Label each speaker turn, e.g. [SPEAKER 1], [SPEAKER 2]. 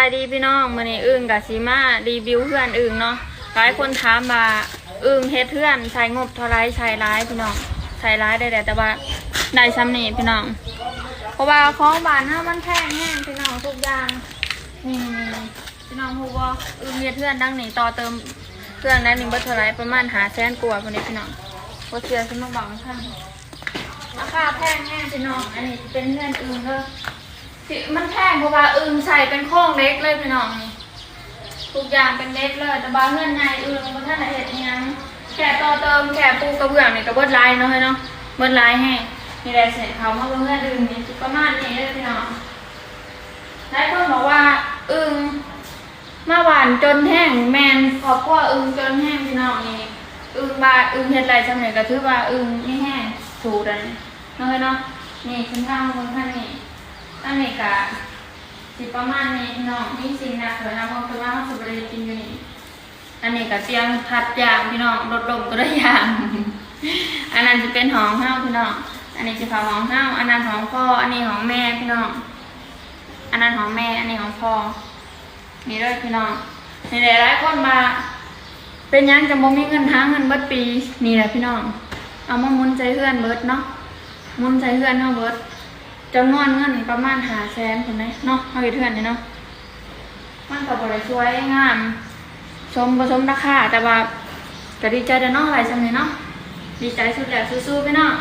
[SPEAKER 1] ายดีพี่น้องมื้อนี้อึ้งกับสีมารีวิวเพื่อนอึ้งเนาะหลายคนถามมาอึ้งเฮ็ดเพื่อนใช้งบเท่าไรใช้ร้ายพี่น้องใช้ร้ายได้แต่ว่าได้ซ้ำนี่พี่น้องเพราะว่าของบ้านเฮามันแพงแห้งพี่น้องทุกอย่างนี่พี่น้องฮู้บ่อึ้งเฮ็ดเพื่อนดังนี้ต่อเติมเครื่องนั้นนี่เบิดเท่าไรประมาณ500,000กว่าพุ่นนี้พี่น้องบ่เชื่อสิมาบอกข้างราคาแพงแห้งพี่น้องอันนี้เป็นเพื่อนอึ้งเด้อมันแพงเพราะว่าอึ่งใส่เป็นโค้งเล็กเลยพี่น้องนี่ทุกอย่างเป็นเล็กเลยแต่บ้านเงินในอึ่งมันท่านเห็ดยังแค่ต่อเติมแค่ปูกระเบื้องนี่ก็เบิดลายเนาะเนาะเบิดลายให้มีแรงเสร็จเขามาเพื่อนอึ่งนี่ประมาณนี้เลยพี่น้องหลายคนบอกว่าอึ่งมาหวานจนแห้งแมนขอบกว่าอึ่งจนแห้งพี่น้องนี่อึ่งบาอึ่งเห็ดไรจำเนี่ยก็ถือว่าอึ่งไม่แห้งสูดเลยเนาะเนาะนี่ขึ้นข้างบนข้างนี้อันนี้กะสิประมาณนี้น้องนี่สิ่งนะเถอะนะเพราะว่าเขาสุบริกินอยู่นี่อันนี้กะเตียงพัดยางพี่น้องรถลมก็ได้ยางอันนั้นจะเป็นห้องเฮ้าพี่น้องอันนี้จะเผาห้องเฮ้าอันนั้นห้องพ่ออันนี้ห้องแม่พี่น้องอันนั้นห้องแม่อันนี้ห้องพ่อนี่เลยพี่น้องนี่หลายคนมาเป็นยังจะบ่มีเงินหาเงินเบิดปีนี่แหละพี่น้องเอามามุนใจเพื่อนเบิดเนาะมุนใจเพื่อนเฮาเบิดจำนวนเงินประมาณ500,000คนไหมเนาะเอาไปเถื่อนนี่เนาะมันกับบริสวยงามชมผสมราคาแต่ว่าก็ดีใจแต่น้องหลายสำเนียเนาะดีใจสุดแล้วสู้ๆไปเนาะ